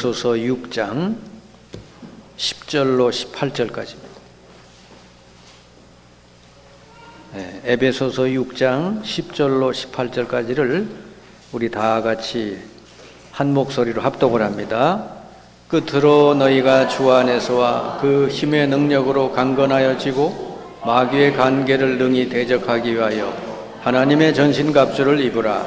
에베소서 6장 10절로 18절까지입니다. 에베소서 6장 10절로 18절까지를 우리 다 같이 한 목소리로 합독을 합니다. 끝으로 너희가 주 안에서와 그 힘의 능력으로 강건하여지고 마귀의 관계를 능히 대적하기 위하여 하나님의 전신갑주를 입으라.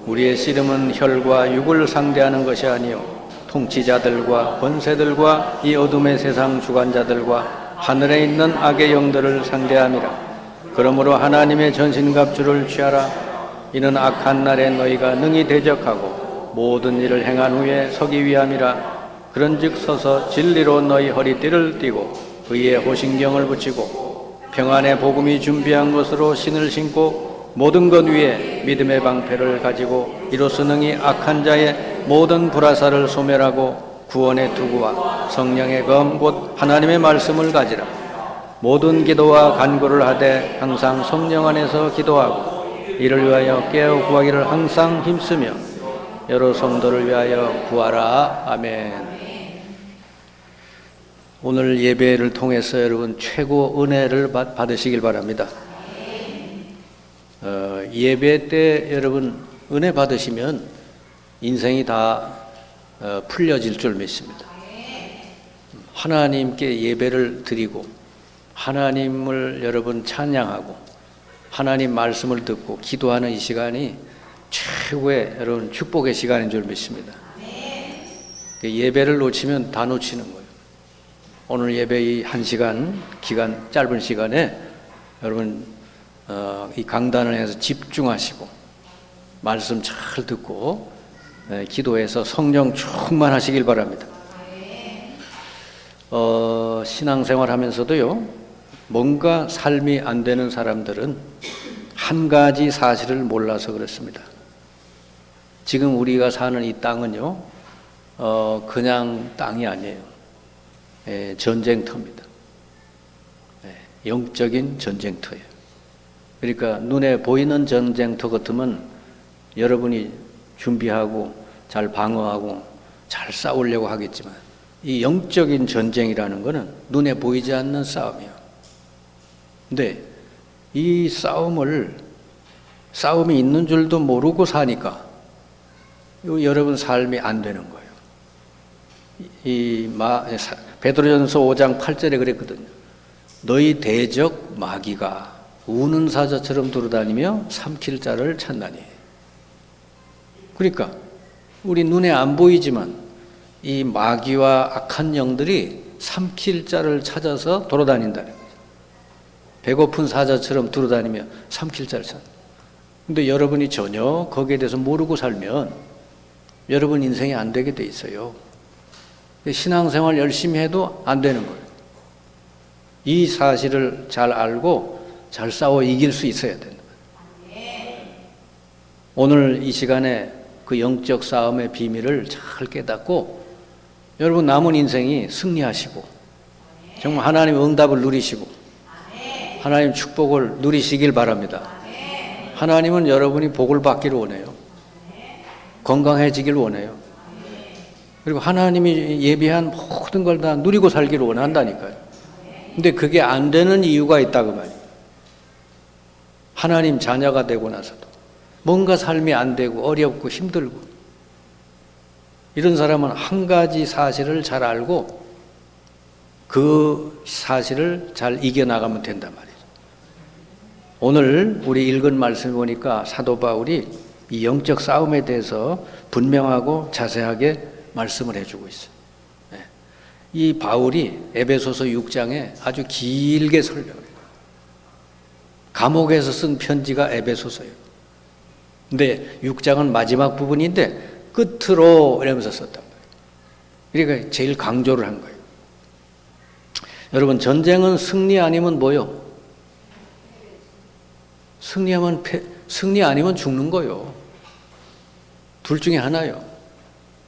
우리의 씨름은 혈과 육을 상대하는 것이 아니요 통치자들과 권세들과 이 어둠의 세상 주관자들과 하늘에 있는 악의 영들을 상대함이라. 그러므로 하나님의 전신갑주를 취하라. 이는 악한 날에 너희가 능히 대적하고 모든 일을 행한 후에 서기 위함이라. 그런즉 서서 진리로 너희 허리띠를 띠고 의의 호신경을 붙이고 평안의 복음이 준비한 것으로 신을 신고 모든 것 위에 믿음의 방패를 가지고 이로써 능히 악한 자의 모든 불화살을 소멸하고 구원의 투구와 성령의 검 곧 하나님의 말씀을 가지라. 모든 기도와 간구를 하되 항상 성령 안에서 기도하고 이를 위하여 깨어 구하기를 항상 힘쓰며 여러 성도를 위하여 구하라. 아멘. 오늘 예배를 통해서 여러분 최고 은혜를 받으시길 바랍니다. 예배 때 여러분 은혜 받으시면 인생이 다 풀려질 줄 믿습니다. 하나님께 예배를 드리고 하나님을 여러분 찬양하고 하나님 말씀을 듣고 기도하는 이 시간이 최고의 여러분 축복의 시간인 줄 믿습니다. 예배를 놓치면 다 놓치는 거예요. 오늘 예배 이 1시간 기간 짧은 시간에 여러분 이 강단을 해서 집중하시고 말씀 잘 듣고 기도해서 성령 충만하시길 바랍니다. 신앙생활 하면서도요, 뭔가 삶이 안 되는 사람들은 한 가지 사실을 몰라서 그렇습니다. 지금 우리가 사는 이 땅은요, 그냥 땅이 아니에요. 전쟁터입니다. 영적인 전쟁터예요. 그러니까 눈에 보이는 전쟁터 같으면 여러분이 준비하고 잘 방어하고 잘 싸우려고 하겠지만 이 영적인 전쟁이라는 것은 눈에 보이지 않는 싸움이에요. 근데 이 싸움이 있는 줄도 모르고 사니까 여러분 삶이 안 되는 거예요. 베드로전서 5장 8절에 그랬거든요. 너희 대적 마귀가 우는 사자처럼 돌아다니며 삼킬 자를 찾나니. 그러니까 우리 눈에 안 보이지만 이 마귀와 악한 영들이 삼킬 자를 찾아서 돌아다닌다는 거죠. 배고픈 사자처럼 돌아다니며 삼킬 자를 찾아. 근데 여러분이 전혀 거기에 대해서 모르고 살면 여러분 인생이 안 되게 돼 있어요. 신앙생활 열심히 해도 안 되는 거예요. 이 사실을 잘 알고 잘 싸워 이길 수 있어야 된다. 오늘 이 시간에 그 영적 싸움의 비밀을 잘 깨닫고 여러분 남은 인생이 승리하시고 정말 하나님의 응답을 누리시고 하나님 축복을 누리시길 바랍니다. 하나님은 여러분이 복을 받기를 원해요. 건강해지길 원해요. 그리고 하나님이 예비한 모든 걸 다 누리고 살기를 원한다니까요. 근데 그게 안 되는 이유가 있다 그 말이에요. 하나님 자녀가 되고 나서도 뭔가 삶이 안 되고 어렵고 힘들고 이런 사람은 한 가지 사실을 잘 알고 그 사실을 잘 이겨나가면 된단 말이죠. 오늘 우리 읽은 말씀 보니까 사도 바울이 이 영적 싸움에 대해서 분명하고 자세하게 말씀을 해주고 있어요. 이 바울이 에베소서 6장에 아주 길게 설명해요. 감옥에서 쓴 편지가 에베소서예요. 근데 6장은 마지막 부분인데 끝으로 이러면서 썼단 말이에요. 그러니까 제일 강조를 한 거예요. 여러분 전쟁은 승리 아니면 뭐요? 승리 아니면 죽는 거요. 둘 중에 하나요.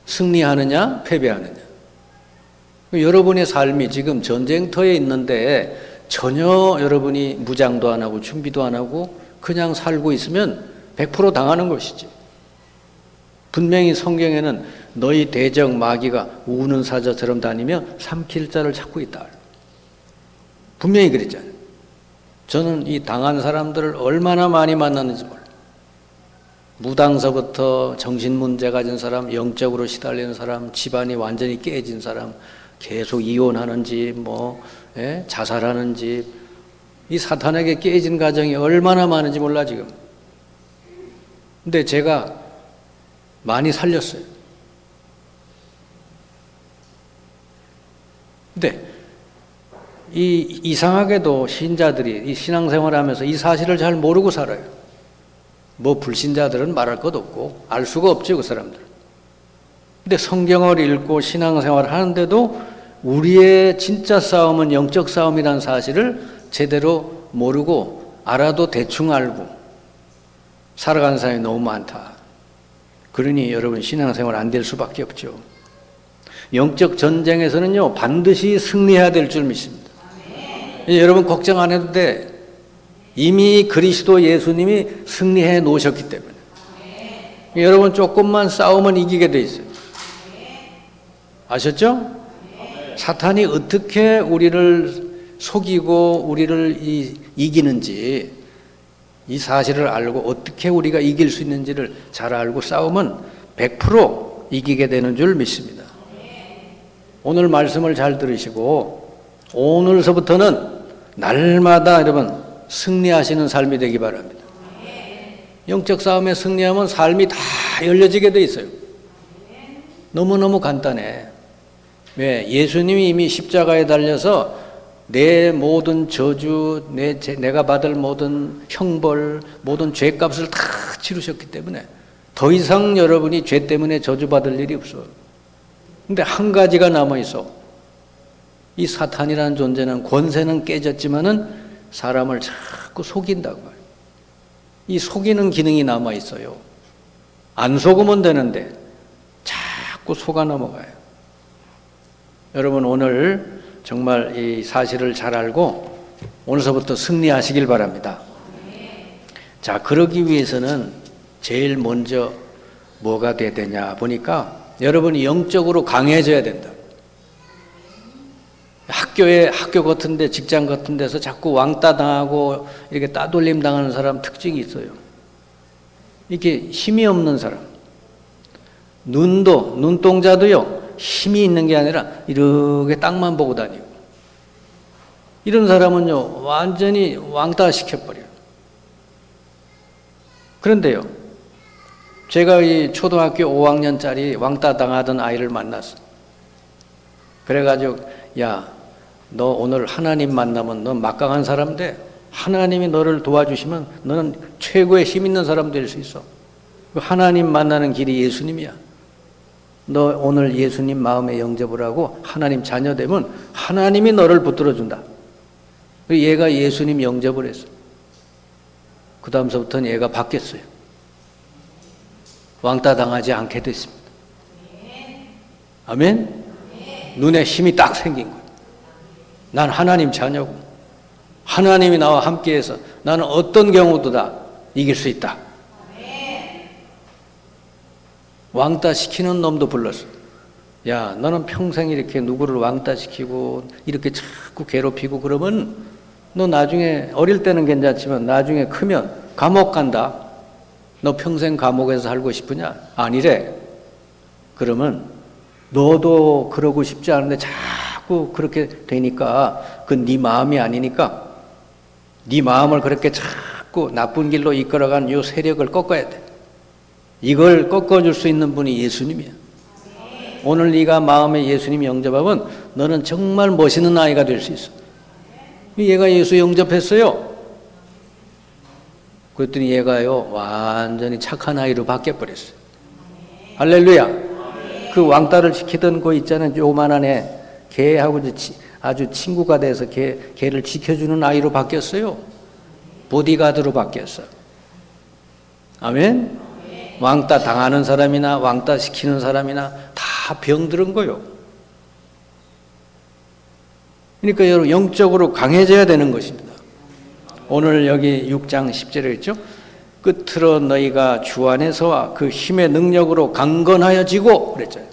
승리하느냐 패배하느냐. 여러분의 삶이 지금 전쟁터에 있는데 전혀 여러분이 무장도 안 하고 준비도 안 하고 그냥 살고 있으면 100% 당하는 것이지. 분명히 성경에는 너희 대적 마귀가 우는 사자처럼 다니며 삼킬 자를 찾고 있다. 분명히 그랬잖아요. 저는 이 당한 사람들을 얼마나 많이 만났는지 몰라요. 무당서부터 정신문제 가진 사람, 영적으로 시달리는 사람, 집안이 완전히 깨진 사람, 계속 이혼하는 집, 자살하는 집, 이 사탄에게 깨진 가정이 얼마나 많은지 몰라 지금. 근데 제가 많이 살렸어요. 근데 이상하게도 신자들이 이 신앙생활하면서 이 사실을 잘 모르고 살아요. 뭐 불신자들은 말할 것 없고 알 수가 없죠, 그 사람들. 근데 성경을 읽고 신앙생활을 하는데도 우리의 진짜 싸움은 영적 싸움이라는 사실을 제대로 모르고 알아도 대충 알고 살아가는 사람이 너무 많다. 그러니 여러분 신앙생활 안 될 수밖에 없죠. 영적 전쟁에서는요 반드시 승리해야 될 줄 믿습니다. 여러분 걱정 안 해도 돼. 이미 그리스도 예수님이 승리해 놓으셨기 때문에. 여러분 조금만 싸우면 이기게 돼 있어요. 아셨죠? 사탄이 어떻게 우리를 속이고 우리를 이기는지 이 사실을 알고 어떻게 우리가 이길 수 있는지를 잘 알고 싸우면 100% 이기게 되는 줄 믿습니다. 오늘 말씀을 잘 들으시고 오늘서부터는 날마다 여러분 승리하시는 삶이 되기 바랍니다. 영적 싸움에 승리하면 삶이 다 열려지게 돼 있어요. 너무너무 간단해. 왜? 예수님이 이미 십자가에 달려서 내 모든 저주, 내가 받을 모든 형벌, 모든 죄값을 다 치르셨기 때문에 더 이상 여러분이 죄 때문에 저주받을 일이 없어요. 근데 한 가지가 남아있어. 이 사탄이라는 존재는 권세는 깨졌지만은 사람을 자꾸 속인다고 말이에요. 이 속이는 기능이 남아있어요. 안 속으면 되는데 자꾸 속아 넘어가요. 여러분 오늘 정말 이 사실을 잘 알고 오늘서부터 승리하시길 바랍니다. 자, 그러기 위해서는 제일 먼저 뭐가 돼야 되냐 보니까 여러분이 영적으로 강해져야 된다. 학교 같은데 직장 같은 데서 자꾸 왕따 당하고 이렇게 따돌림 당하는 사람 특징이 있어요. 이렇게 힘이 없는 사람. 눈동자도요 힘이 있는 게 아니라 이렇게 땅만 보고 다니고 이런 사람은요 완전히 왕따 시켜버려요. 그런데요 제가 이 초등학교 5학년짜리 왕따 당하던 아이를 만났어. 그래가지고 야, 너 오늘 하나님 만나면 너 막강한 사람 돼. 하나님이 너를 도와주시면 너는 최고의 힘 있는 사람 될 수 있어. 하나님 만나는 길이 예수님이야. 너 오늘 예수님 마음에 영접을 하고 하나님 자녀 되면 하나님이 너를 붙들어준다. 얘가 예수님 영접을 했어. 그 다음서부터는 얘가 바뀌었어요. 왕따 당하지 않게 됐습니다. 아멘? 눈에 힘이 딱 생긴 거예요. 난 하나님 자녀고 하나님이 나와 함께해서 나는 어떤 경우도 다 이길 수 있다. 왕따 시키는 놈도 불렀어. 야, 너는 평생 이렇게 누구를 왕따 시키고 이렇게 자꾸 괴롭히고 그러면 너 나중에 어릴 때는 괜찮지만 나중에 크면 감옥 간다. 너 평생 감옥에서 살고 싶으냐? 아니래. 그러면 너도 그러고 싶지 않은데 자꾸 그렇게 되니까 그건 네 마음이 아니니까 네 마음을 그렇게 자꾸 나쁜 길로 이끌어간 이 세력을 꺾어야 돼. 이걸 꺾어줄 수 있는 분이 예수님이야. 오늘 네가 마음에 예수님 영접하면 너는 정말 멋있는 아이가 될 수 있어. 얘가 예수 영접했어요. 그랬더니 얘가요 완전히 착한 아이로 바뀌어버렸어요. 할렐루야. 그 왕따를 시키던 거 있잖아요. 요만한 애. 걔하고 아주 친구가 돼서 걔를 지켜주는 아이로 바뀌었어요. 보디가드로 바뀌었어요. 아멘? 왕따 당하는 사람이나 왕따 시키는 사람이나 다 병들은 거요. 그러니까 여러분 영적으로 강해져야 되는 것입니다. 오늘 여기 6장 10절에 있죠. 끝으로 너희가 주 안에서와 그 힘의 능력으로 강건하여지고 그랬잖아요.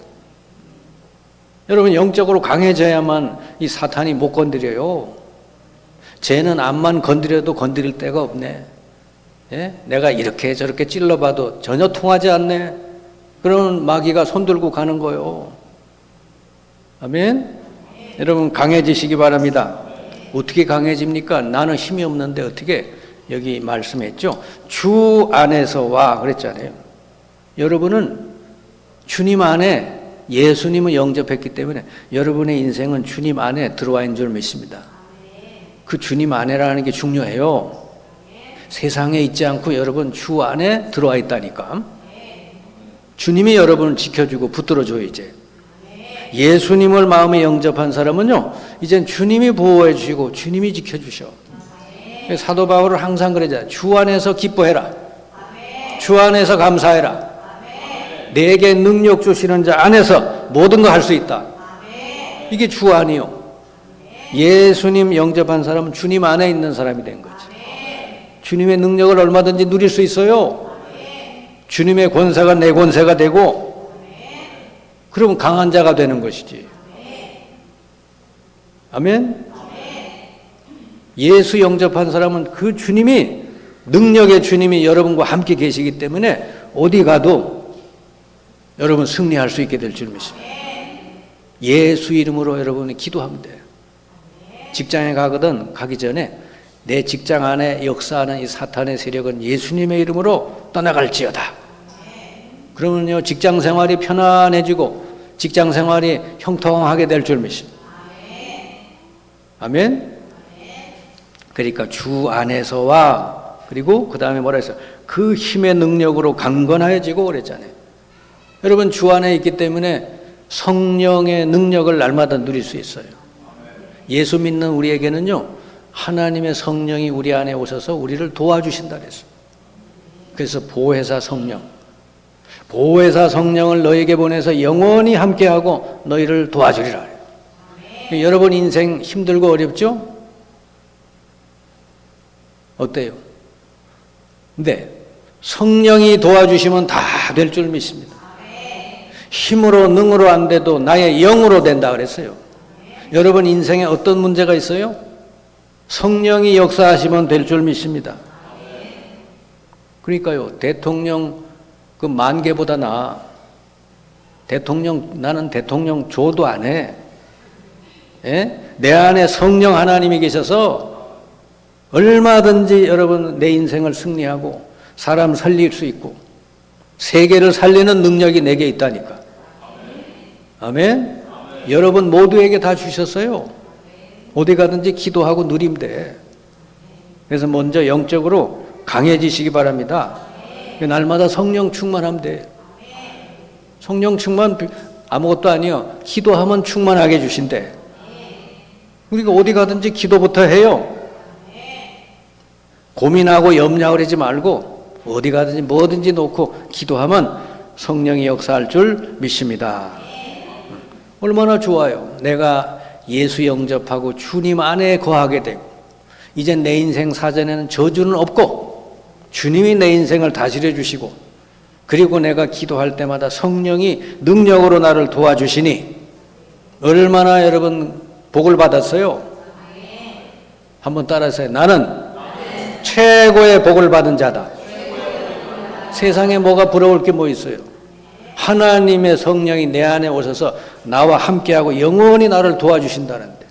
여러분 영적으로 강해져야만 이 사탄이 못 건드려요. 쟤는 암만 건드려도 건드릴 데가 없네. 예? 내가 이렇게 저렇게 찔러봐도 전혀 통하지 않네. 그러면 마귀가 손들고 가는 거예요. 아멘? 여러분 강해지시기 바랍니다. 어떻게 강해집니까? 나는 힘이 없는데 어떻게? 여기 말씀했죠. 주 안에서와 그랬잖아요. 여러분은 주님 안에 예수님을 영접했기 때문에 여러분의 인생은 주님 안에 들어와 있는 줄 믿습니다. 그 주님 안에라는 게 중요해요. 세상에 있지 않고 여러분 주 안에 들어와 있다니까. 주님이 여러분을 지켜주고 붙들어줘요. 이제 예수님을 마음에 영접한 사람은요 이젠 주님이 보호해 주시고 주님이 지켜주셔. 사도 바울은 항상 그러잖아요. 주 안에서 기뻐해라. 주 안에서 감사해라. 내게 능력 주시는 자 안에서 모든 거 할 수 있다. 이게 주 안이요. 예수님 영접한 사람은 주님 안에 있는 사람이 된 거지. 주님의 능력을 얼마든지 누릴 수 있어요. 주님의 권세가 내 권세가 되고 그러면 강한 자가 되는 것이지. 아멘. 예수 영접한 사람은 그 주님이 능력의 주님이 여러분과 함께 계시기 때문에 어디 가도 여러분 승리할 수 있게 될 줄 믿습니다. 예수 이름으로 여러분이 기도하면 돼요. 직장에 가기 전에 내 직장 안에 역사하는 이 사탄의 세력은 예수님의 이름으로 떠나갈지어다. 그러면요 직장 생활이 편안해지고 직장 생활이 형통하게 될 줄 믿습니다. 아멘. 그러니까 주 안에서와 그리고 그 다음에 뭐라 했어요? 그 힘의 능력으로 강건하여지고 그랬잖아요. 여러분 주 안에 있기 때문에 성령의 능력을 날마다 누릴 수 있어요. 예수 믿는 우리에게는요 하나님의 성령이 우리 안에 오셔서 우리를 도와주신다 그랬어요. 그래서 보혜사 성령, 보혜사 성령을 너에게 보내서 영원히 함께하고 너희를 도와주리라. 여러분 인생 힘들고 어렵죠? 어때요? 근데 성령이 도와주시면 다 될 줄 믿습니다. 힘으로 능으로 안 돼도 나의 영으로 된다 그랬어요. 여러분 인생에 어떤 문제가 있어요? 성령이 역사하시면 될 줄 믿습니다. 그러니까요 대통령 그 10,000개보다 나아. 나는 대통령 조도 안 해. 예? 내 안에 성령 하나님이 계셔서 얼마든지 여러분 내 인생을 승리하고 사람 살릴 수 있고 세계를 살리는 능력이 내게 있다니까. 아멘. 여러분 모두에게 다 주셨어요. 어디 가든지 기도하고 누리면 돼. 그래서 먼저 영적으로 강해지시기 바랍니다. 날마다 성령 충만하면 돼. 성령 충만 아무것도 아니요. 기도하면 충만하게 해주신대. 우리가 어디 가든지 기도부터 해요. 고민하고 염려하고 그러지 말고 어디 가든지 뭐든지 놓고 기도하면 성령이 역사할 줄 믿습니다. 얼마나 좋아요. 내가 예수 영접하고 주님 안에 거하게 되고 이제 내 인생 사전에는 저주는 없고 주님이 내 인생을 다스려 주시고 그리고 내가 기도할 때마다 성령이 능력으로 나를 도와주시니 얼마나 여러분 복을 받았어요? 한번 따라하세요. 나는 최고의 복을 받은 자다. 세상에 뭐가 부러울 게 뭐 있어요? 하나님의 성령이 내 안에 오셔서 나와 함께하고 영원히 나를 도와주신다는데.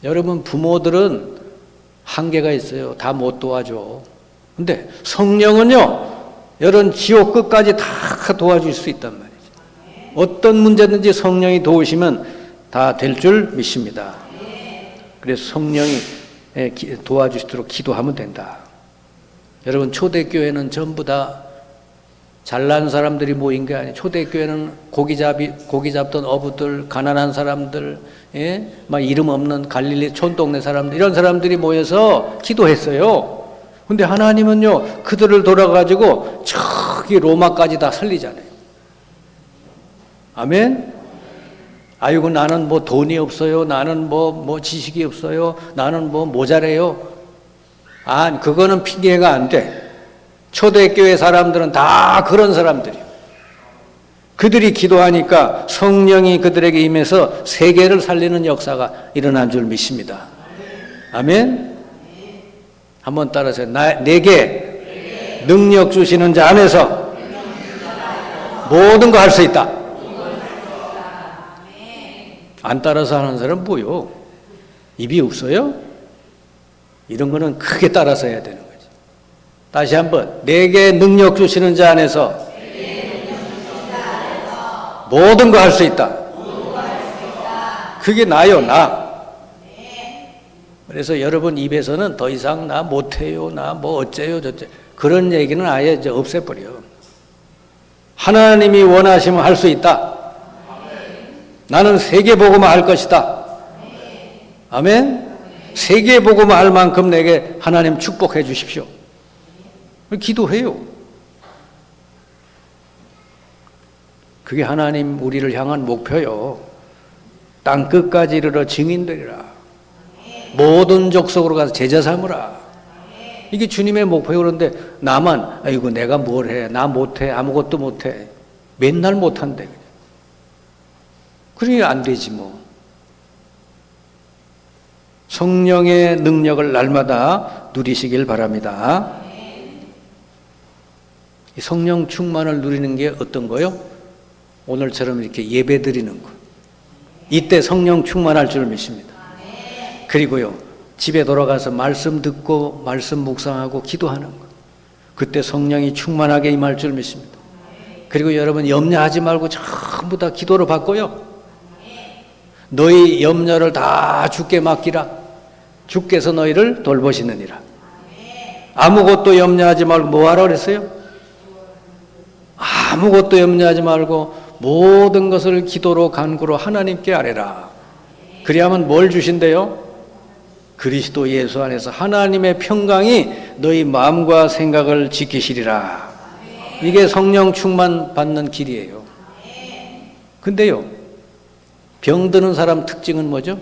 여러분 부모들은 한계가 있어요. 다 못 도와줘. 근데 성령은요 여러분 지옥 끝까지 다 도와줄 수 있단 말이죠. 어떤 문제든지 성령이 도우시면 다 될 줄 믿습니다. 그래서 성령이 도와주시도록 기도하면 된다. 여러분 초대교회는 전부 다 잘난 사람들이 모인 게 아니에요. 초대교회는 고기 잡던 어부들, 가난한 사람들, 예? 막 이름 없는 갈릴리 촌동네 사람들, 이런 사람들이 모여서 기도했어요. 근데 하나님은요 그들을 돌아가지고 저기 로마까지 다 살리잖아요. 아멘. 아이고 나는 뭐 돈이 없어요. 나는 뭐 지식이 없어요. 나는 뭐 모자래요. 아니, 그거는 핑계가 안 돼. 초대교회 사람들은 다 그런 사람들이에요. 그들이 기도하니까 성령이 그들에게 임해서 세계를 살리는 역사가 일어난 줄 믿습니다. 아멘? 한번 따라하세요. 내게 능력 주시는 자 안에서 모든 거 할 수 있다. 안 따라서 하는 사람은 뭐요? 입이 없어요? 이런 거는 크게 따라서 해야 되는 거지. 다시 한번. 내게 능력 주시는 자 안에서 모든 거 할 수 있다. 그게 나요, 나. 그래서 여러분 입에서는 더 이상 나 못해요, 나 뭐 어째요, 저째. 그런 얘기는 아예 이제 없애버려. 하나님이 원하시면 할 수 있다. 나는 세계복음화 할 것이다. 아멘? 세계복음화 할 만큼 내게 하나님 축복해 주십시오. 기도해요. 그게 하나님 우리를 향한 목표요. 땅 끝까지 이르러 증인되리라. 모든 족속으로 가서 제자 삼으라. 이게 주님의 목표요. 그런데 나만 아이고 내가 뭘 해. 나 못해. 아무것도 못해. 맨날 못한대. 그러니 안 되지 뭐. 성령의 능력을 날마다 누리시길 바랍니다. 성령 충만을 누리는 게 어떤 거요? 오늘처럼 이렇게 예배 드리는 거. 이때 성령 충만할 줄 믿습니다. 그리고요, 집에 돌아가서 말씀 듣고 말씀 묵상하고 기도하는 거. 그때 성령이 충만하게 임할 줄 믿습니다. 그리고 여러분 염려하지 말고 전부 다 기도로 바꿔요. 너희 염려를 다 주께 맡기라. 주께서 너희를 돌보시느니라. 아무것도 염려하지 말고 뭐 하라 그랬어요? 아무것도 염려하지 말고 모든 것을 기도로 간구로 하나님께 아뢰라. 그리하면 뭘 주신대요? 그리스도 예수 안에서 하나님의 평강이 너희 마음과 생각을 지키시리라. 이게 성령 충만 받는 길이에요. 근데요, 병드는 사람 특징은 뭐죠?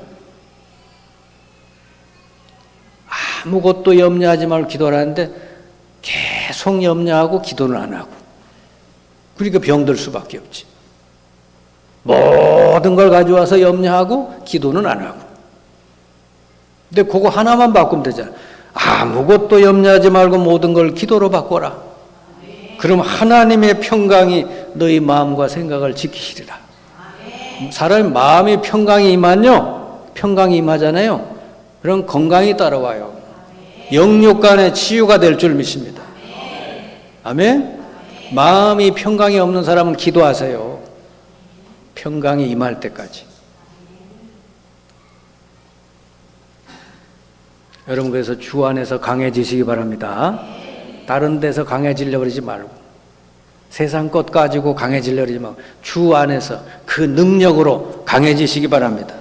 아무것도 염려하지 말고 기도를 하는데 계속 염려하고 기도는 안 하고. 그러니까 병들 수밖에 없지. 모든 걸 가져와서 염려하고 기도는 안 하고. 근데 그거 하나만 바꾸면 되잖아. 아무것도 염려하지 말고 모든 걸 기도로 바꿔라. 그럼 하나님의 평강이 너희 마음과 생각을 지키시리라. 사람의 마음이 평강이 임하면요, 평강이 임하잖아요. 그럼 건강이 따라와요. 영육간의 치유가 될 줄 믿습니다. 아멘? 마음이 평강이 없는 사람은 기도하세요. 평강이 임할 때까지. 여러분, 그래서 주 안에서 강해지시기 바랍니다. 다른 데서 강해지려고 그러지 말고, 세상 것 가지고 강해지려고 그러지 말고, 주 안에서 그 능력으로 강해지시기 바랍니다.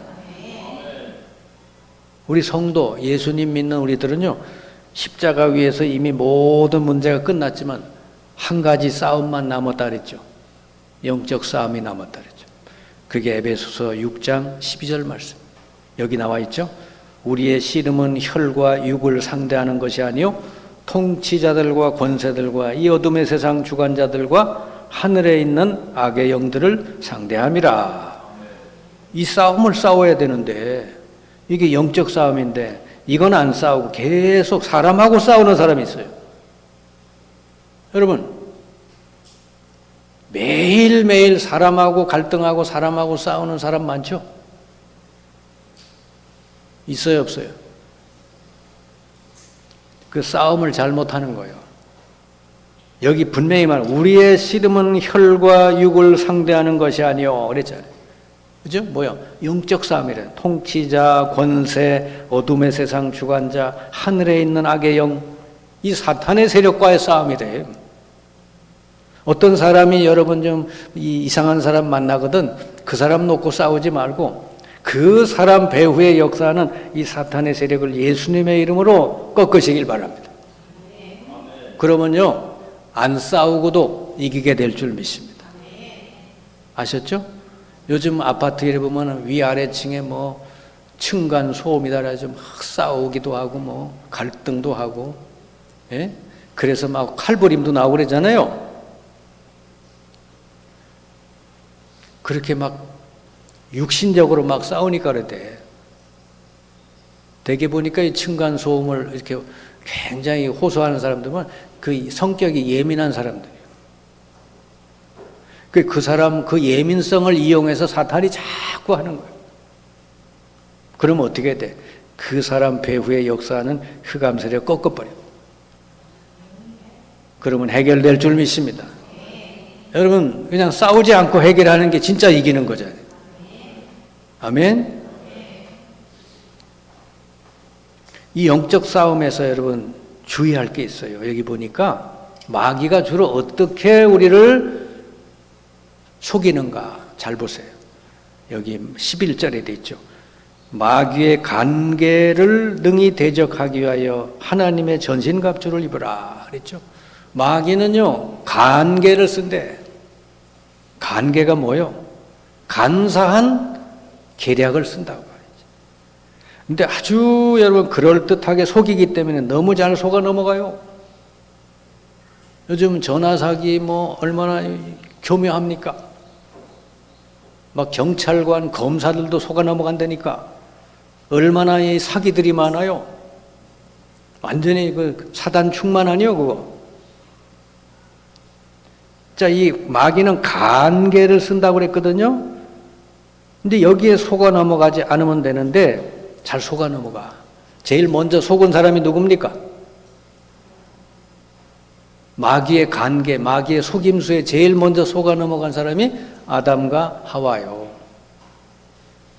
우리 성도, 예수님 믿는 우리들은요, 십자가 위에서 이미 모든 문제가 끝났지만 한 가지 싸움만 남았다 그랬죠. 영적 싸움이 남았다 그랬죠. 그게 에베소서 6장 12절 말씀. 여기 나와 있죠. 우리의 씨름은 혈과 육을 상대하는 것이 아니요 통치자들과 권세들과 이 어둠의 세상 주관자들과 하늘에 있는 악의 영들을 상대함이라. 이 싸움을 싸워야 되는데 이게 영적 싸움인데 이건 안 싸우고 계속 사람하고 싸우는 사람이 있어요. 여러분, 매일매일 사람하고 갈등하고 사람하고 싸우는 사람 많죠? 있어요, 없어요? 그 싸움을 잘못하는 거예요. 여기 분명히 말, 우리의 씨름은 혈과 육을 상대하는 것이 아니요 그랬잖아요. 그죠? 뭐야? 영적 싸움이래. 통치자, 권세, 어둠의 세상 주관자, 하늘에 있는 악의 영, 이 사탄의 세력과의 싸움이래. 어떤 사람이 여러분 좀 이상한 사람 만나거든 그 사람 놓고 싸우지 말고 그 사람 배후의 역사는 이 사탄의 세력을 예수님의 이름으로 꺾으시길 바랍니다. 그러면요, 안 싸우고도 이기게 될 줄 믿습니다. 아셨죠? 요즘 아파트에 보면 위아래층에 뭐 층간 소음이다 그래서 막 싸우기도 하고 뭐 갈등도 하고, 예? 그래서 막 칼부림도 나오고 그러잖아요. 그렇게 막 육신적으로 막 싸우니까 그러대. 대개 보니까 이 층간 소음을 이렇게 굉장히 호소하는 사람들은 그 성격이 예민한 사람들이에요. 그 사람 그 예민성을 이용해서 사탄이 자꾸 하는 거예요. 그러면 어떻게 돼? 그 사람 배후의 역사는 흑암세례 꺾어버려. 그러면 해결될 줄 믿습니다. 여러분, 그냥 싸우지 않고 해결하는 게 진짜 이기는 거잖아요. 아멘? 이 영적 싸움에서 여러분 주의할 게 있어요. 여기 보니까 마귀가 주로 어떻게 우리를 속이는가 잘 보세요. 여기 11절에 돼 있죠. 마귀의 간계를 능히 대적하기 위하여 하나님의 전신갑주를 입으라 그랬죠. 마귀는요 간계를 쓴대. 간계가 뭐요? 간사한 계략을 쓴다고 말이죠. 근데 아주 여러분 그럴듯하게 속이기 때문에 너무 잘 속아 넘어가요. 요즘 전화 사기 뭐 얼마나 교묘합니까? 막 경찰관, 검사들도 속아 넘어간다니까. 얼마나 이 사기들이 많아요. 완전히 그 사단 충만 아니요 그거. 자, 이 마귀는 간계를 쓴다고 그랬거든요. 근데 여기에 속아 넘어가지 않으면 되는데 잘 속아 넘어가. 제일 먼저 속은 사람이 누굽니까? 마귀의 간계, 마귀의 속임수에 제일 먼저 속아 넘어간 사람이 아담과 하와요.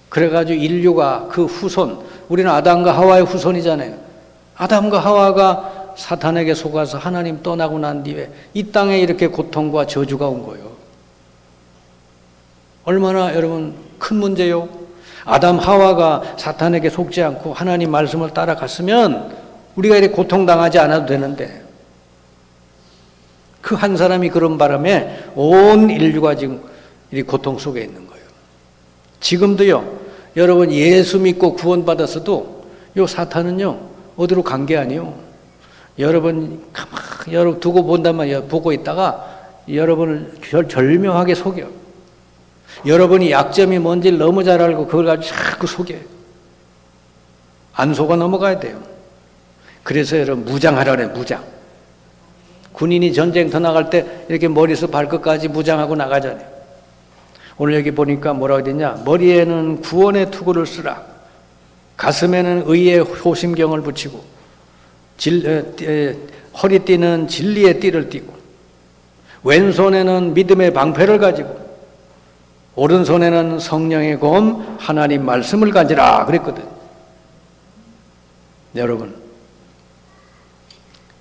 그래가지고 인류가 그 후손, 우리는 아담과 하와의 후손이잖아요. 아담과 하와가 사탄에게 속아서 하나님 떠나고 난 뒤에 이 땅에 이렇게 고통과 저주가 온 거예요. 얼마나 여러분 큰 문제요. 아담 하와가 사탄에게 속지 않고 하나님 말씀을 따라갔으면 우리가 이렇게 고통당하지 않아도 되는데 그 한 사람이 그런 바람에 온 인류가 지금 이 고통 속에 있는 거예요. 지금도요, 여러분 예수 믿고 구원받았어도 요 사탄은요 어디로 간 게 아니에요. 여러분 가만히 여러분 두고 본단 말이에요. 보고 있다가 여러분을 절묘하게 속여. 여러분이 약점이 뭔지를 너무 잘 알고 그걸 가지고 자꾸 속여요. 안 속아 넘어가야 돼요. 그래서 여러분 무장하라 그래요. 무장. 군인이 전쟁터 나갈 때 이렇게 머리에서 발끝까지 무장하고 나가잖아요. 오늘 여기 보니까 뭐라고 되냐. 머리에는 구원의 투구를 쓰라. 가슴에는 의의 호심경을 붙이고 허리띠는 진리의 띠를 띠고 왼손에는 믿음의 방패를 가지고 오른손에는 성령의 검 하나님 말씀을 가지라 그랬거든. 여러분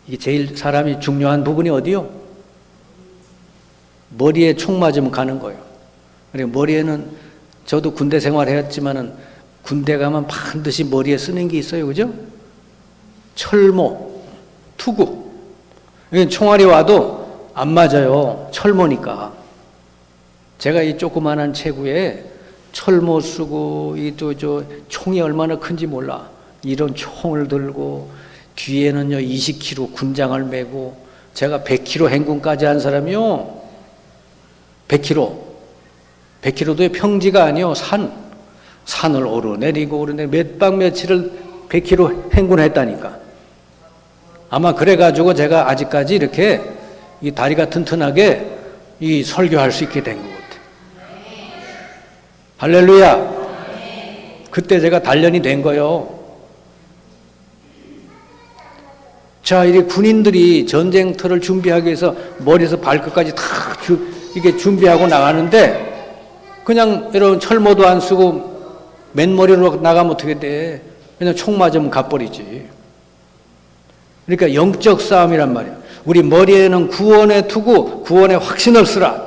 이게 제일 사람이 중요한 부분이 어디요? 머리에 총 맞으면 가는 거예요. 그리고 머리에는 저도 군대 생활했지만은 군대 가면 반드시 머리에 쓰는 게 있어요. 그죠? 철모, 투구. 총알이 와도 안 맞아요. 철모니까. 제가 이 조그만한 체구에 철모 쓰고 이 또 저 총이 얼마나 큰지 몰라. 이런 총을 들고 뒤에는요 20kg 군장을 메고 제가 100kg 행군까지 한 사람이요. 100kg도 평지가 아니요. 산을 오르내리고 몇 박 며칠을 100km 행군했다니까. 아마 그래가지고 제가 아직까지 이렇게 이 다리가 튼튼하게 이 설교할 수 있게 된 것 같아요. 할렐루야. 그때 제가 단련이 된 거예요. 자, 이 군인들이 전쟁터를 준비하기 위해서 머리에서 발끝까지 다 이게 준비하고 나가는데 그냥 여러분 철모도 안 쓰고 맨머리로 나가면 어떻게 돼? 그냥 총 맞으면 가버리지. 그러니까 영적 싸움이란 말이야. 우리 머리에는 구원의 투구, 구원의 확신을 쓰라.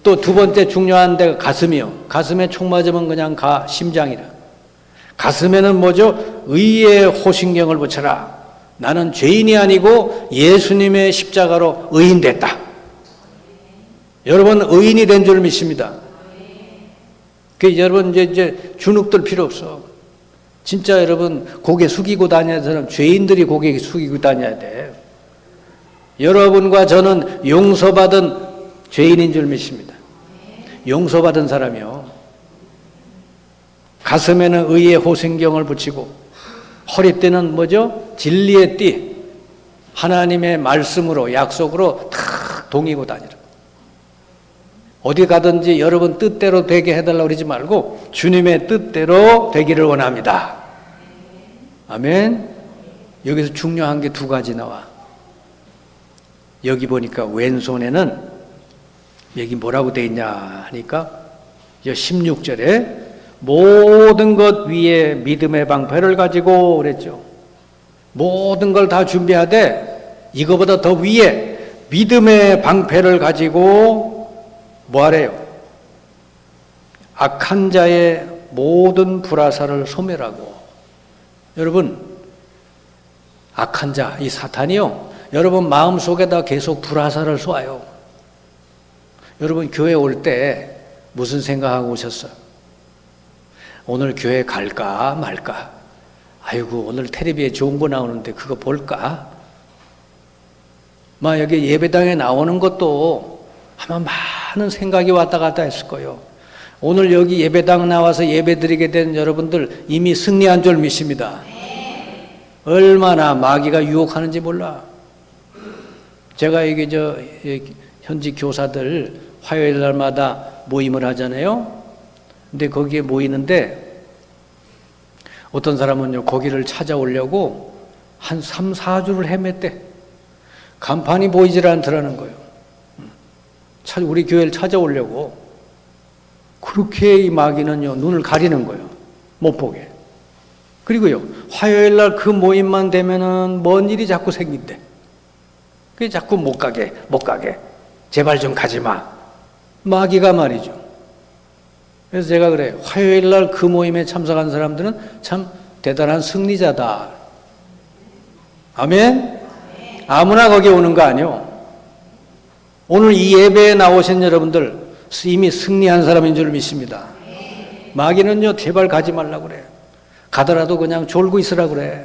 또 두 번째 중요한 데가 가슴이요. 가슴에 총 맞으면 그냥 심장이라. 가슴에는 뭐죠? 의의 호신경을 붙여라. 나는 죄인이 아니고 예수님의 십자가로 의인됐다. 여러분 의인이 된 줄 믿습니다. 그 여러분 이제 주눅들 필요 없어. 진짜 여러분 고개 숙이고 다녀야 되는 죄인들이 고개 숙이고 다녀야 돼. 여러분과 저는 용서받은 죄인인 줄 믿습니다. 용서받은 사람이요. 가슴에는 의의 호생경을 붙이고 허리띠는 뭐죠? 진리의 띠. 하나님의 말씀으로 약속으로 탁 동이고 다니라. 어디 가든지 여러분 뜻대로 되게 해달라고 그러지 말고 주님의 뜻대로 되기를 원합니다. 아멘. 여기서 중요한 게 두 가지 나와. 여기 보니까 왼손에는 여기 뭐라고 돼 있냐 하니까 16절에 모든 것 위에 믿음의 방패를 가지고 그랬죠. 모든 걸 다 준비하되 이거보다 더 위에 믿음의 방패를 가지고 뭐 하래요? 악한 자의 모든 불화살을 소멸하고. 여러분, 악한 자, 이 사탄이요, 여러분 마음속에다 계속 불화살을 쏘아요. 여러분 교회 올 때 무슨 생각하고 오셨어요? 오늘 교회 갈까 말까? 아이고 오늘 텔레비에 좋은 거 나오는데 그거 볼까? 막 여기 예배당에 나오는 것도 아마 많은 생각이 왔다 갔다 했을 거예요. 오늘 여기 예배당 나와서 예배 드리게 된 여러분들 이미 승리한 줄 믿습니다. 얼마나 마귀가 유혹하는지 몰라. 제가 이게 현지 교사들 화요일 날마다 모임을 하잖아요. 근데 거기에 모이는데 어떤 사람은요, 거기를 찾아오려고 한 3, 4주를 헤맸대. 간판이 보이질 않더라는 거예요. 우리 교회를 찾아오려고. 그렇게 이 마귀는요, 눈을 가리는 거예요. 못 보게. 그리고요, 화요일 날 그 모임만 되면은 뭔 일이 자꾸 생긴대. 그게 자꾸 못 가게. 제발 좀 가지 마. 마귀가 말이죠. 그래서 제가 그래요. 화요일 날 그 모임에 참석한 사람들은 참 대단한 승리자다. 아멘? 아무나 거기 오는 거 아니요. 오늘 이 예배에 나오신 여러분들 이미 승리한 사람인 줄 믿습니다. 마귀는요, 제발 가지 말라고 그래. 가더라도 그냥 졸고 있으라 그래.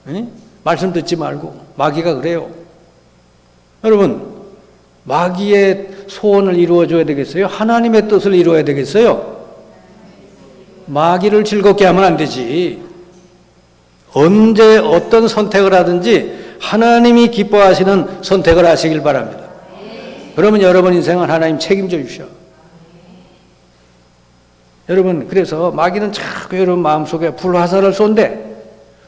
응? 말씀 듣지 말고. 마귀가 그래요. 여러분, 마귀의 소원을 이루어줘야 되겠어요? 하나님의 뜻을 이루어야 되겠어요? 마귀를 즐겁게 하면 안 되지. 언제 어떤 선택을 하든지 하나님이 기뻐하시는 선택을 하시길 바랍니다. 그러면 여러분 인생은 하나님 책임져 주셔. 여러분, 그래서 마귀는 자꾸 여러분 마음속에 불화살을 쏜대.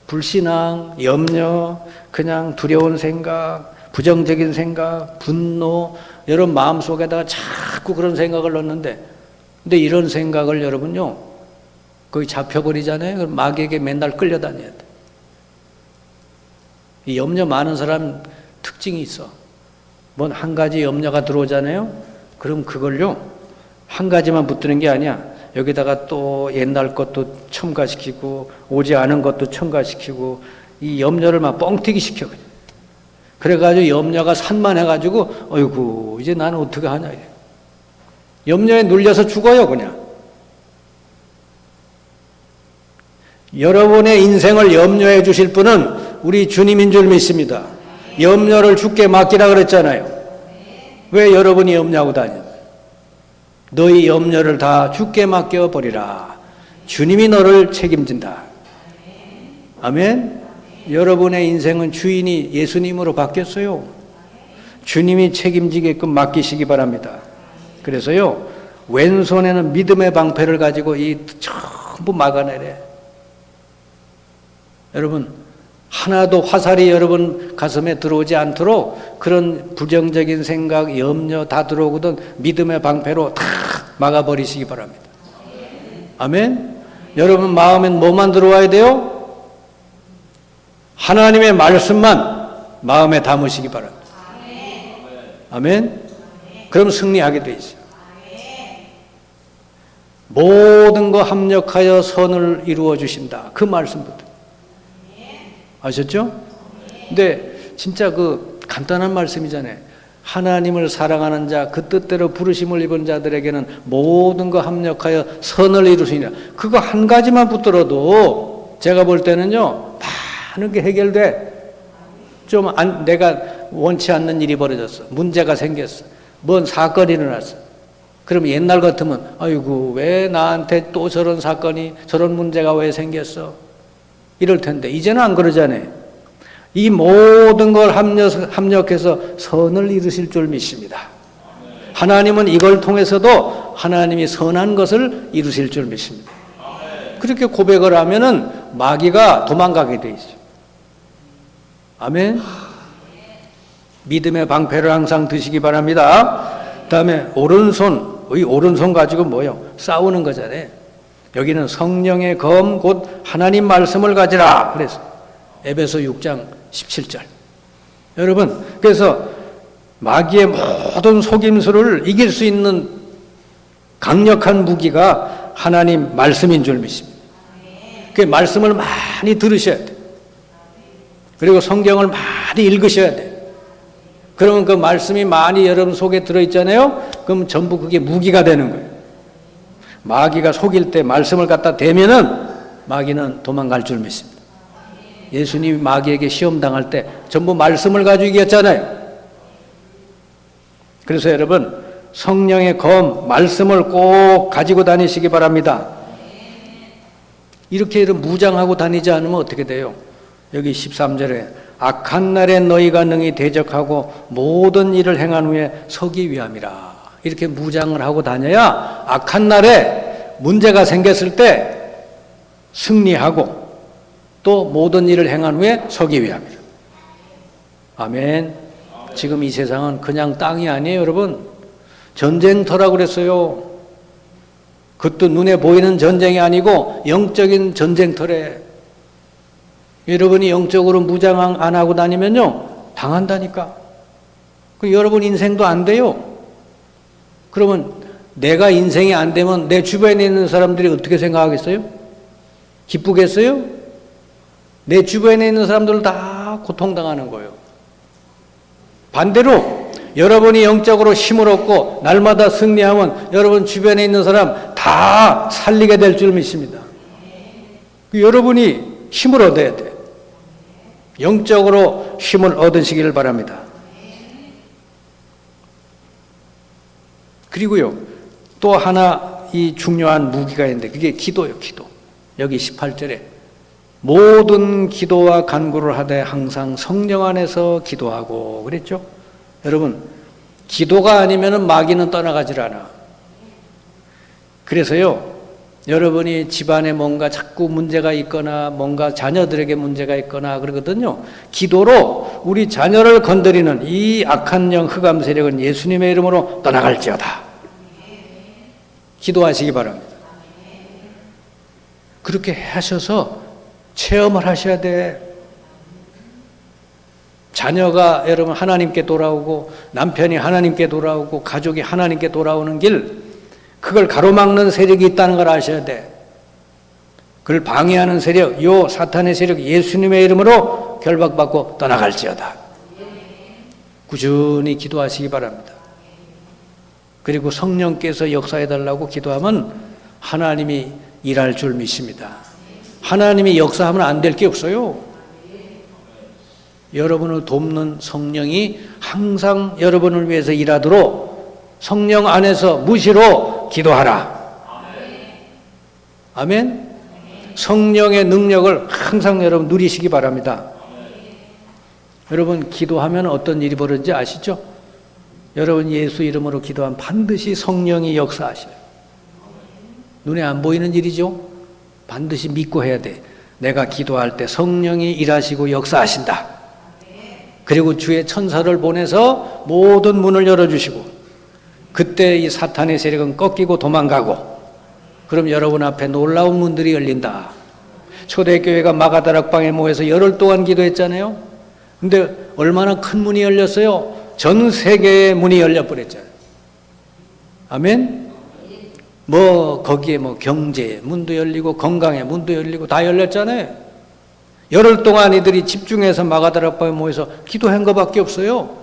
불신앙, 염려, 그냥 두려운 생각, 부정적인 생각, 분노, 여러분 마음속에다가 자꾸 그런 생각을 넣는데, 근데 이런 생각을 여러분요, 거기 잡혀버리잖아요. 그럼 마귀에게 맨날 끌려다녀야 돼. 이 염려 많은 사람 특징이 있어. 뭔 한 가지 염려가 들어오잖아요. 그럼 그걸요, 한 가지만 붙드는 게 아니야. 여기다가 또 옛날 것도 첨가시키고 오지 않은 것도 첨가시키고 이 염려를 막 뻥튀기 시켜. 그래가지고 염려가 산만해가지고 어이구 이제 나는 어떻게 하냐. 염려에 눌려서 죽어요 그냥. 여러분의 인생을 염려해 주실 분은 우리 주님인 줄 믿습니다. 염려를 주께 맡기라 그랬잖아요. 왜 여러분이 염려하고 다니냐. 너희 염려를 다 주께 맡겨버리라. 주님이 너를 책임진다. 아멘. 여러분의 인생은 주인이 예수님으로 바뀌었어요. 주님이 책임지게끔 맡기시기 바랍니다. 그래서요, 왼손에는 믿음의 방패를 가지고 이 전부 막아내래. 여러분, 하나도 화살이 여러분 가슴에 들어오지 않도록 그런 부정적인 생각, 염려 다 들어오거든 믿음의 방패로 다 막아버리시기 바랍니다. 아멘? 여러분 마음엔 뭐만 들어와야 돼요? 하나님의 말씀만 마음에 담으시기 바랍니다. 아멘? 그럼 승리하게 돼 있어요. 모든 거 합력하여 선을 이루어 주신다. 그 말씀부터. 아셨죠? 근데 진짜 그 간단한 말씀이잖아요. 하나님을 사랑하는 자, 그 뜻대로 부르심을 입은 자들에게는 모든 거 합력하여 선을 이루시니라. 그거 한 가지만 붙들어도 제가 볼 때는요, 많은 게 해결돼. 내가 원치 않는 일이 벌어졌어. 문제가 생겼어. 뭔 사건이 일어났어. 그럼 옛날 같으면 아이고 왜 나한테 또 저런 사건이 저런 문제가 왜 생겼어? 이럴 텐데 이제는 안 그러잖아요. 이 모든 걸 합력해서 선을 이루실 줄 믿습니다. 하나님은 이걸 통해서도 하나님이 선한 것을 이루실 줄 믿습니다. 그렇게 고백을 하면은 마귀가 도망가게 돼 있어요. 아멘. 믿음의 방패를 항상 드시기 바랍니다. 그다음에 이 오른손 가지고 뭐요? 싸우는 거잖아요. 여기는 성령의 검 곧 하나님 말씀을 가지라 그래서 에베소 6장 17절. 여러분, 그래서 마귀의 모든 속임수를 이길 수 있는 강력한 무기가 하나님 말씀인 줄 믿습니다. 그 말씀을 많이 들으셔야 돼요. 그리고 성경을 많이 읽으셔야 돼요. 그러면 그 말씀이 많이 여러분 속에 들어있잖아요. 그럼 전부 그게 무기가 되는 거예요. 마귀가 속일 때 말씀을 갖다 대면은 마귀는 도망갈 줄 믿습니다. 예수님이 마귀에게 시험 당할 때 전부 말씀을 가지고 이겼잖아요. 그래서 여러분 성령의 검, 말씀을 꼭 가지고 다니시기 바랍니다. 이렇게 무장하고 다니지 않으면 어떻게 돼요? 여기 13절에 악한 날에 너희가 능히 대적하고 모든 일을 행한 후에 서기 위함이라. 이렇게 무장을 하고 다녀야 악한 날에 문제가 생겼을 때 승리하고 또 모든 일을 행한 후에 서기 위함이라. 아멘. 지금 이 세상은 그냥 땅이 아니에요, 여러분. 전쟁터라고 그랬어요. 그것도 눈에 보이는 전쟁이 아니고 영적인 전쟁터래. 여러분이 영적으로 무장 안 하고 다니면요, 당한다니까. 여러분 인생도 안 돼요. 그러면 내가 인생이 안 되면 내 주변에 있는 사람들이 어떻게 생각하겠어요? 기쁘겠어요? 내 주변에 있는 사람들 다 고통당하는 거예요. 반대로 여러분이 영적으로 힘을 얻고 날마다 승리하면 여러분 주변에 있는 사람 다 살리게 될 줄 믿습니다. 여러분이 힘을 얻어야 돼요. 영적으로 힘을 얻으시기를 바랍니다. 그리고요, 또 하나 이 중요한 무기가 있는데 그게 기도예요, 기도. 여기 18절에 모든 기도와 간구를 하되 항상 성령 안에서 기도하고 그랬죠? 여러분, 기도가 아니면 마귀는 떠나가질 않아. 그래서요, 여러분이 집안에 뭔가 자꾸 문제가 있거나 뭔가 자녀들에게 문제가 있거나 그러거든요. 기도로 우리 자녀를 건드리는 이 악한 영 흑암 세력은 예수님의 이름으로 떠나갈지어다. 기도하시기 바랍니다. 그렇게 하셔서 체험을 하셔야 돼. 자녀가 여러분 하나님께 돌아오고 남편이 하나님께 돌아오고 가족이 하나님께 돌아오는 길, 그걸 가로막는 세력이 있다는 걸 아셔야 돼. 그걸 방해하는 세력, 요 사탄의 세력 예수님의 이름으로 결박받고 떠나갈지어다. 꾸준히 기도하시기 바랍니다. 그리고 성령께서 역사해달라고 기도하면 하나님이 일할 줄 믿습니다. 하나님이 역사하면 안 될 게 없어요. 여러분을 돕는 성령이 항상 여러분을 위해서 일하도록 성령 안에서 무시로 기도하라. 아멘. 성령의 능력을 항상 여러분 누리시기 바랍니다. 여러분 기도하면 어떤 일이 벌어지는지 아시죠? 여러분 예수 이름으로 기도하면 반드시 성령이 역사하셔요. 눈에 안 보이는 일이죠? 반드시 믿고 해야 돼. 내가 기도할 때 성령이 일하시고 역사하신다. 그리고 주의 천사를 보내서 모든 문을 열어주시고 그때 이 사탄의 세력은 꺾이고 도망가고 그럼 여러분 앞에 놀라운 문들이 열린다. 초대교회가 마가다락방에 모여서 열흘 동안 기도했잖아요. 근데 얼마나 큰 문이 열렸어요? 전 세계의 문이 열려버렸잖아요. 아멘? 거기에 경제의 문도 열리고 건강의 문도 열리고 다 열렸잖아요. 열흘 동안 이들이 집중해서 마가다락방에 모여서 기도한 것밖에 없어요.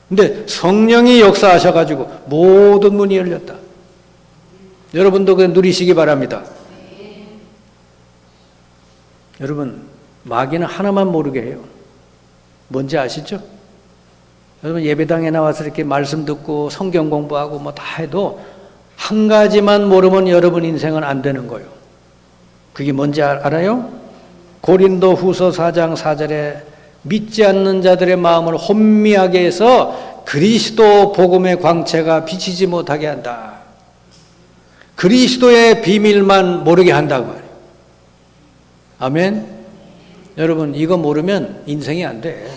근데 성령이 역사하셔가지고 모든 문이 열렸다. 여러분도 그 누리시기 바랍니다. 여러분, 마귀는 하나만 모르게 해요. 뭔지 아시죠? 여러분, 예배당에 나와서 이렇게 말씀 듣고 성경 공부하고 뭐 다 해도 한 가지만 모르면 여러분 인생은 안 되는 거예요. 그게 뭔지 알아요? 고린도 후서 4장 4절에 믿지 않는 자들의 마음을 혼미하게 해서 그리스도 복음의 광채가 비치지 못하게 한다. 그리스도의 비밀만 모르게 한다고 말이에요. 아멘? 여러분, 이거 모르면 인생이 안 돼.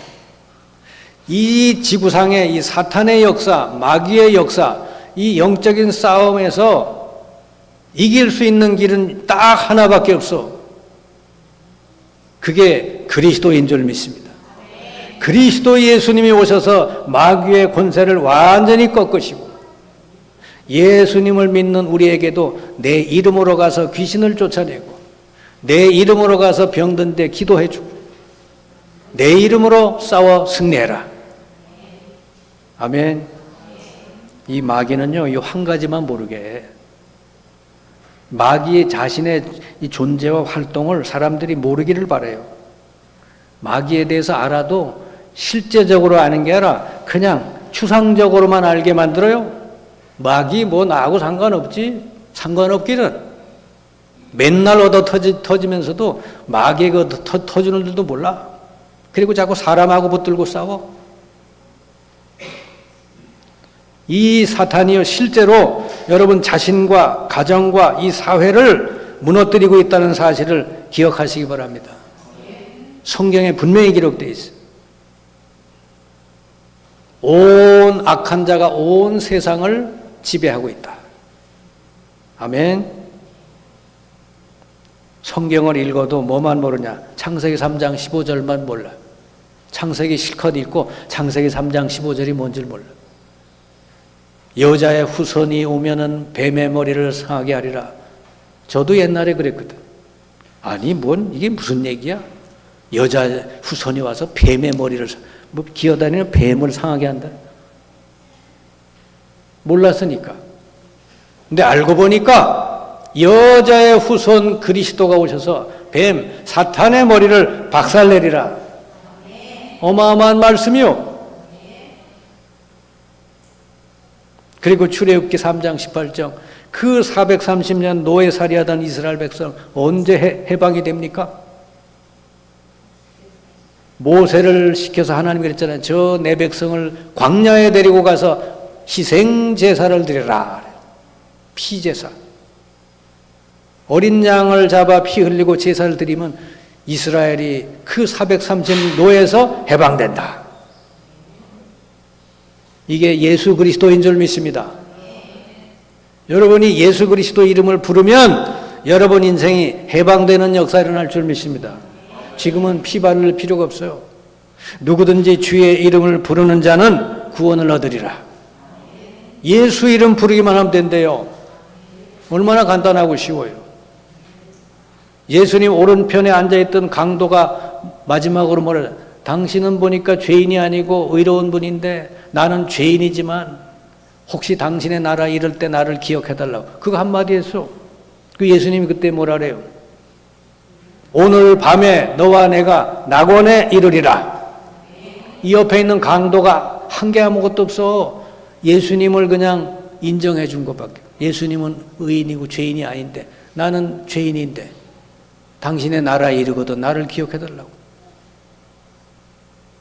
이 지구상의 이 사탄의 역사, 마귀의 역사, 이 영적인 싸움에서 이길 수 있는 길은 딱 하나밖에 없어. 그게 그리스도인 줄 믿습니다. 그리스도 예수님이 오셔서 마귀의 권세를 완전히 꺾으시고 예수님을 믿는 우리에게도 내 이름으로 가서 귀신을 쫓아내고 내 이름으로 가서 병든 데 기도해주고 내 이름으로 싸워 승리해라. 아멘. 이 마귀는요, 이 한 가지만 모르게 해. 마귀의 자신의 이 존재와 활동을 사람들이 모르기를 바라요. 마귀에 대해서 알아도 실제적으로 아는 게 아니라 그냥 추상적으로만 알게 만들어요. 마귀 뭐 나하고 상관없지? 상관없기는. 맨날 얻어 터지면서도 마귀가 터주는 줄도 몰라. 그리고 자꾸 사람하고 붙들고 싸워. 이 사탄이요, 실제로 여러분 자신과 가정과 이 사회를 무너뜨리고 있다는 사실을 기억하시기 바랍니다. 성경에 분명히 기록되어 있어요. 온 악한 자가 온 세상을 지배하고 있다. 아멘. 성경을 읽어도 뭐만 모르냐? 창세기 3장 15절만 몰라. 창세기 실컷 읽고 창세기 3장 15절이 뭔지 몰라. 여자의 후손이 오면은 뱀의 머리를 상하게 하리라. 저도 옛날에 그랬거든. 아니, 이게 무슨 얘기야? 여자의 후손이 와서 뱀의 머리를, 기어다니는 뱀을 상하게 한다. 몰랐으니까. 근데 알고 보니까 여자의 후손 그리스도가 오셔서 뱀, 사탄의 머리를 박살내리라. 어마어마한 말씀이요. 그리고 출애굽기 3장 18절, 그 430년 노예살이하던 이스라엘 백성 언제 해방이 됩니까? 모세를 시켜서 하나님이 그랬잖아요. 저 내 백성을 광야에 데리고 가서 희생 제사를 드리라. 피제사. 어린 양을 잡아 피 흘리고 제사를 드리면 이스라엘이 그 430 노예에서 해방된다. 이게 예수 그리스도인 줄 믿습니다. 여러분이 예수 그리스도 이름을 부르면 여러분 인생이 해방되는 역사가 일어날 줄 믿습니다. 지금은 피 바를 필요가 없어요. 누구든지 주의 이름을 부르는 자는 구원을 얻으리라. 예수 이름 부르기만 하면 된대요. 얼마나 간단하고 쉬워요. 예수님 오른편에 앉아있던 강도가 마지막으로 뭐라, 당신은 보니까 죄인이 아니고 의로운 분인데 나는 죄인이지만 혹시 당신의 나라 이럴 때 나를 기억해달라고. 그거 한마디 했어. 그 예수님이 그때 뭐라 그래요? 오늘 밤에 너와 내가 낙원에 이르리라. 이 옆에 있는 강도가 한 게 아무것도 없어. 예수님을 그냥 인정해 준 것밖에. 예수님은 의인이고 죄인이 아닌데 나는 죄인인데 당신의 나라에 이르거든 나를 기억해달라고.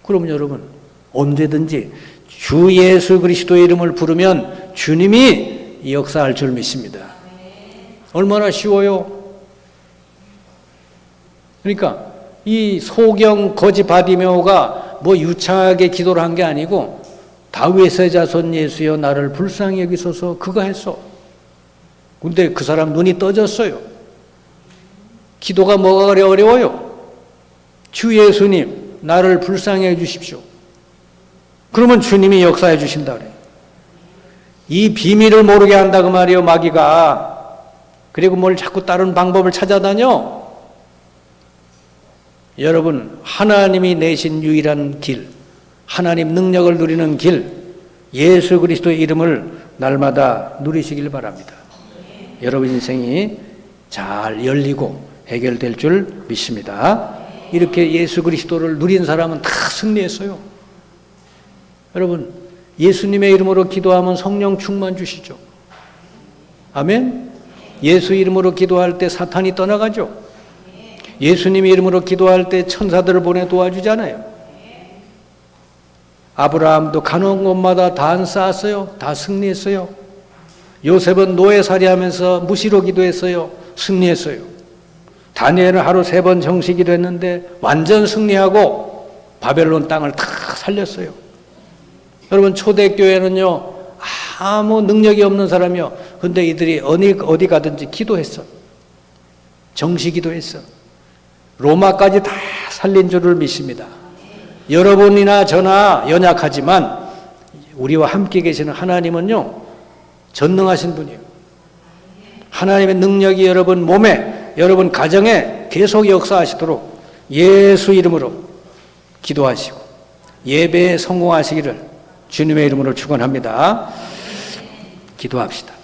그럼 여러분 언제든지 주 예수 그리스도의 이름을 부르면 주님이 역사할 줄 믿습니다. 얼마나 쉬워요. 그러니까 이 소경 거지 바디메오가 뭐 유창하게 기도를 한 게 아니고 다윗의 자손 예수여 나를 불쌍히 여기소서 그거 했어. 근데 그 사람 눈이 떠졌어요. 기도가 뭐가 그래 어려워요. 주 예수님 나를 불쌍히 해주십시오. 그러면 주님이 역사해 주신다 그래요. 이 비밀을 모르게 한다 그 말이에요 마귀가. 그리고 뭘 자꾸 다른 방법을 찾아다녀. 여러분 하나님이 내신 유일한 길, 하나님 능력을 누리는 길, 예수 그리스도의 이름을 날마다 누리시길 바랍니다. 여러분 인생이 잘 열리고 해결될 줄 믿습니다. 이렇게 예수 그리스도를 누린 사람은 다 승리했어요. 여러분, 예수님의 이름으로 기도하면 성령 충만 주시죠. 아멘. 예수 이름으로 기도할 때 사탄이 떠나가죠. 예수님의 이름으로 기도할 때 천사들을 보내 도와주잖아요. 아브라함도 가는 곳마다 단 쌓았어요. 다 승리했어요. 요셉은 노예살이하면서 무시로 기도했어요. 승리했어요. 다니엘은 하루 3번 정시 기도했는데 완전 승리하고 바벨론 땅을 다 살렸어요. 여러분, 초대교회는요, 아무 능력이 없는 사람이요. 근데 이들이 어디 가든지 기도했어. 정시 기도했어. 로마까지 다 살린 줄을 믿습니다. 여러분이나 저나 연약하지만 우리와 함께 계시는 하나님은요, 전능하신 분이에요. 하나님의 능력이 여러분 몸에, 여러분 가정에 계속 역사하시도록 예수 이름으로 기도하시고 예배에 성공하시기를 주님의 이름으로 축원합니다. 기도합시다.